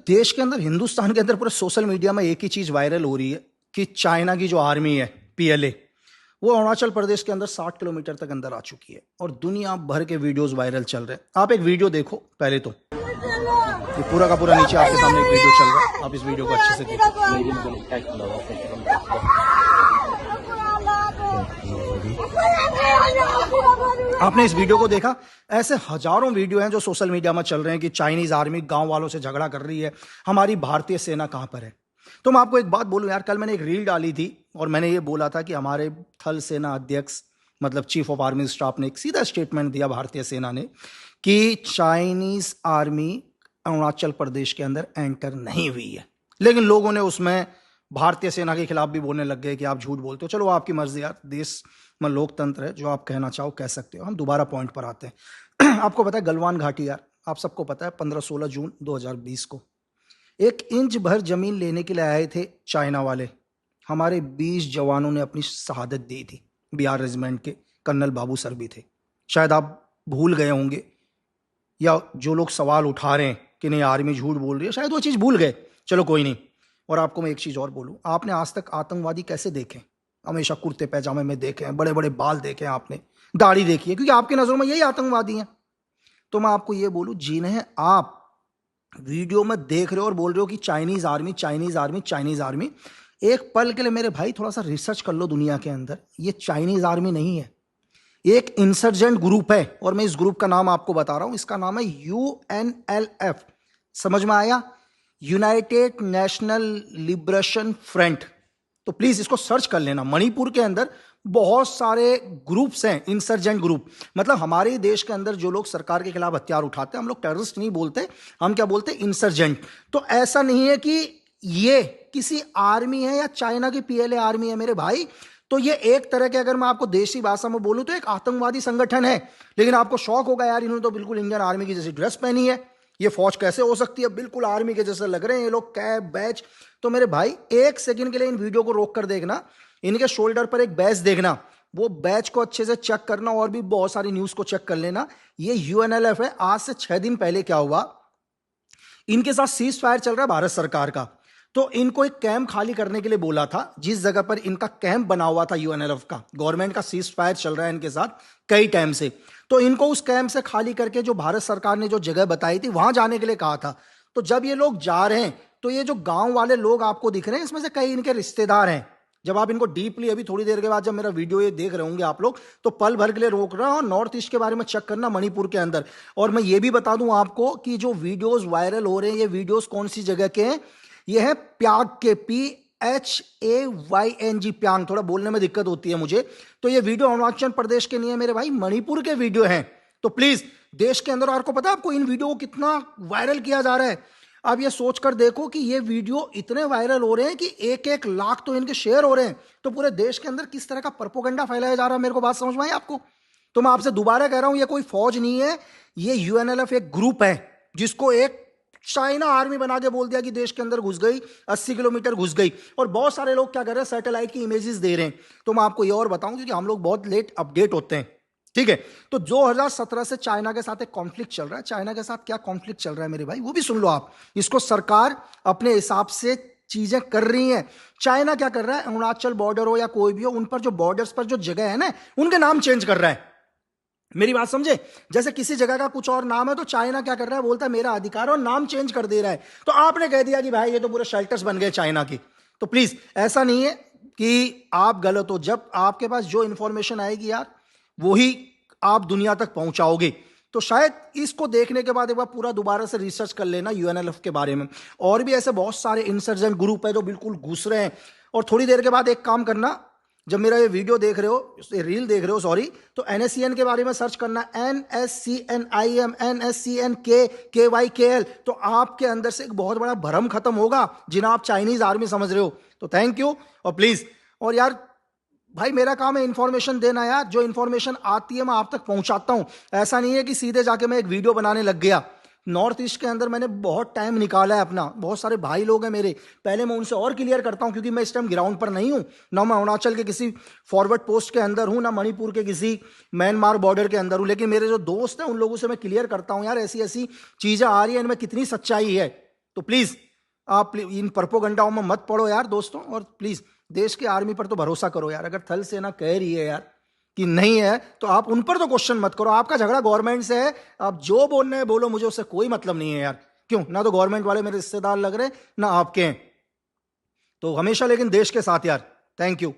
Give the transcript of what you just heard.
देश के अंदर, हिंदुस्तान के अंदर, पूरे सोशल मीडिया में एक ही चीज वायरल हो रही है कि चाइना की जो आर्मी है, पीएलए, वो अरुणाचल प्रदेश के अंदर 60 किलोमीटर तक अंदर आ चुकी है और दुनिया भर के वीडियोस वायरल चल रहे हैं। आप एक वीडियो देखो पहले तो, ये पूरा का पूरा नीचे आपके सामने एक वीडियो चल रहा है, आप इस वीडियो को अच्छे से देखो। आपने इस वीडियो को देखा? ऐसे हजारों वीडियो हैं जो सोशल मीडिया में चल रहे हैं कि चाइनीज आर्मी गांव वालों से झगड़ा कर रही है, हमारी भारतीय सेना कहां पर है। तो मैं आपको एक बात बोलूं यार, कल मैंने एक रील डाली थी और मैंने ये बोला था कि हमारे थल सेना अध्यक्ष मतलब चीफ ऑफ आर्मी स्टाफ ने एक सीधा स्टेटमेंट दिया भारतीय सेना ने कि चाइनीज आर्मी अरुणाचल प्रदेश के अंदर एंटर नहीं हुई है। लेकिन लोगों ने उसमें भारतीय सेना के खिलाफ भी बोलने लग गए कि आप झूठ बोलते हो। चलो आपकी मर्जी यार, देश में लोकतंत्र है, जो आप कहना चाहो कह सकते हो। हम दोबारा पॉइंट पर आते हैं। आपको पता है गलवान घाटी यार, आप सबको पता है 15-16 जून 2020 को 1 इंच भर जमीन लेने के लिए आए थे चाइना वाले। हमारे 20 जवानों ने अपनी शहादत दी थी। बिहार रेजिमेंट के कर्नल बाबू सर भी थे। शायद आप भूल गए होंगे, या जो लोग सवाल उठा रहे हैं कि नहीं आर्मी झूठ बोल रही है, शायद वो चीज़ भूल गए। चलो कोई नहीं। और आपको मैं एक चीज़ और बोलूँ, आपने आज तक आतंकवादी कैसे देखे? हमेशा कुर्ते पैजामे में देखे हैं, बड़े बड़े बाल देखे हैं आपने, दाढ़ी देखी है, क्योंकि आपकी नज़रों में यही आतंकवादी हैं। तो मैं आपको ये बोलूँ, जिन्हें आप वीडियो में देख रहे हो और बोल रहे हो कि Chinese army Chinese army Chinese army, एक पल के लिए मेरे भाई थोड़ा सा रिसर्च कर लो दुनिया के अंदर। ये चाइनीज आर्मी नहीं है, एक इंसर्जेंट ग्रुप है। और मैं इस ग्रुप का नाम आपको बता रहा हूं, इसका नाम है UNLF। समझ में आया? United national liberation front. तो प्लीज इसको सर्च कर लेना। मणिपुर के अंदर बहुत सारे ग्रुप्स हैं, इंसर्जेंट ग्रुप। मतलब हमारे देश के अंदर जो लोग सरकार के खिलाफ हथियार उठाते हैं, हम लोग टेररिस्ट नहीं बोलते, हम क्या बोलते हैं? इंसर्जेंट। तो ऐसा नहीं है कि ये किसी आर्मी है या चाइना की पीएलए आर्मी है मेरे भाई। तो ये एक तरह के, अगर मैं आपको देसी भाषा में बोलूं तो एक आतंकवादी संगठन है। लेकिन आपको शौक होगा यार, इन्होंने तो बिल्कुल इंडियन आर्मी की जैसी ड्रेस पहनी है, ये फौज कैसे हो सकती है? बिल्कुल आर्मी के जैसे लग रहे हैं ये लोग, कैप बैच। तो मेरे भाई एक सेकंड के लिए इन वीडियो को रोक कर देखना, इनके शोल्डर पर एक बैच देखना, वो बैच को अच्छे से चेक करना और भी बहुत सारी न्यूज को चेक कर लेना। ये UNLF है। आज से 6 दिन पहले क्या हुआ, इनके साथ सीज फायर चल रहा है भारत सरकार का। तो इनको एक कैंप खाली करने के लिए बोला था, जिस जगह पर इनका कैंप बना हुआ था UNLF का। गवर्नमेंट का सीज फायर चल रहा है इनके साथ कई टाइम से। तो इनको उस कैंप से खाली करके जो भारत सरकार ने जो जगह बताई थी वहां जाने के लिए कहा था। तो जब ये लोग जा रहे हैं तो ये जो गांव वाले लोग आपको दिख रहे हैं, इसमें से कई इनके रिश्तेदार हैं। जब आप इनको डीपली, अभी थोड़ी देर के बाद जब मेरा वीडियो ये देख रहे होंगे आप लोग, तो पल भर के लिए रोक रहा हूं। नॉर्थ ईस्ट के बारे में चेक करना, मणिपुर के अंदर। और मैं ये भी बता दूं आपको कि जो वीडियोस वायरल हो रहे हैं, ये वीडियोस कौन सी जगह के हैं? ये है प्यांग के, PHAYNG, प्यांग। थोड़ा बोलने में दिक्कत होती है मुझे। तो ये वीडियो अरुणाचल प्रदेश के नहीं है मेरे भाई, मणिपुर के वीडियो हैं। तो प्लीज देश के अंदर, आपको पता है आपको इन वीडियो को कितना वायरल किया जा रहा है? आप ये सोचकर देखो कि ये वीडियो इतने वायरल हो रहे हैं कि 1-1 लाख तो इनके शेयर हो रहे हैं। तो पूरे देश के अंदर किस तरह का प्रोपोगंडा फैलाया जा रहा है, मेरे को बात समझ में आई आपको? तो मैं आपसे दोबारा कह रहा हूं, ये कोई फौज नहीं है, ये UNLF एक ग्रुप है, जिसको एक चाइना आर्मी बना के बोल दिया कि देश के अंदर घुस गई, 80 किलोमीटर घुस गई। और बहुत सारे लोग क्या कर रहे हैं, सैटेलाइट की इमेजेस दे रहे हैं। तो मैं आपको ये और बताऊं, क्योंकि हम लोग बहुत लेट अपडेट होते हैं, ठीक है? तो 2017 से चाइना के साथ एक कॉन्फ्लिक्ट चल रहा है। चाइना के साथ क्या कॉन्फ्लिक्ट चल रहा है मेरे भाई, वो भी सुन लो आप। इसको सरकार अपने हिसाब से चीजें कर रही है। चाइना क्या कर रहा है, अरुणाचल बॉर्डर हो या कोई भी हो, उन पर जो बॉर्डर्स पर जो जगह है ना, उनके नाम चेंज कर रहा है। मेरी बात समझे? जैसे किसी जगह का कुछ और नाम है, तो चाइना क्या कर रहा है, बोलता है मेरा अधिकार, और नाम चेंज कर दे रहा है। तो आपने कह दिया कि भाई ये तो पूरे शेल्टर्स बन गए चाइना की। तो प्लीज ऐसा नहीं है कि आप गलत हो। जब आपके पास जो इंफॉर्मेशन आएगी यार, वही आप दुनिया तक पहुंचाओगे। तो शायद इसको देखने के बाद एक बार पूरा दोबारा से रिसर्च कर लेना UNLF के बारे में। और भी ऐसे बहुत सारे इंसर्जेंट ग्रुप है जो बिल्कुल घुस रहे हैं। और थोड़ी देर के बाद एक काम करना, जब मेरा ये वीडियो देख रहे हो, रील देख रहे हो सॉरी, तो NSCN के बारे में सर्च करना, NSCNIM NSCNKKYKL। तो आपके अंदर से एक बहुत बड़ा भ्रम खत्म होगा, जिन्हें आप चाइनीज आर्मी समझ रहे हो। तो थैंक यू। और प्लीज, और यार भाई मेरा काम है इन्फॉर्मेशन देना यार, जो इन्फॉर्मेशन आती है मैं आप तक पहुंचाता हूं। ऐसा नहीं है कि सीधे जाके मैं एक वीडियो बनाने लग गया। नॉर्थ ईस्ट के अंदर मैंने बहुत टाइम निकाला है अपना, बहुत सारे भाई लोग हैं मेरे, पहले मैं उनसे और क्लियर करता हूं, क्योंकि मैं इस टाइम ग्राउंड पर नहीं हूं। ना मैं अरुणाचल के किसी फॉरवर्ड पोस्ट के अंदर हूं, ना मणिपुर के किसी म्यांमार बॉर्डर के अंदर हूं। लेकिन मेरे जो दोस्त हैं उन लोगों से मैं क्लियर करता हूं, यार ऐसी ऐसी चीजें आ रही है, इनमें कितनी सच्चाई है। तो प्लीज आप इन प्रोपोगंडाओं में मत पड़ो यार दोस्तों, और प्लीज देश की आर्मी पर तो भरोसा करो यार। अगर थल सेना कह रही है यार कि नहीं है, तो आप उन पर तो क्वेश्चन मत करो। आपका झगड़ा गवर्नमेंट से है, आप जो बोलने हैं बोलो, मुझे उससे कोई मतलब नहीं है यार। क्यों? ना तो गवर्नमेंट वाले मेरे रिश्तेदार लग रहे, ना आपके हैं। तो हमेशा लेकिन देश के साथ यार। Thank you.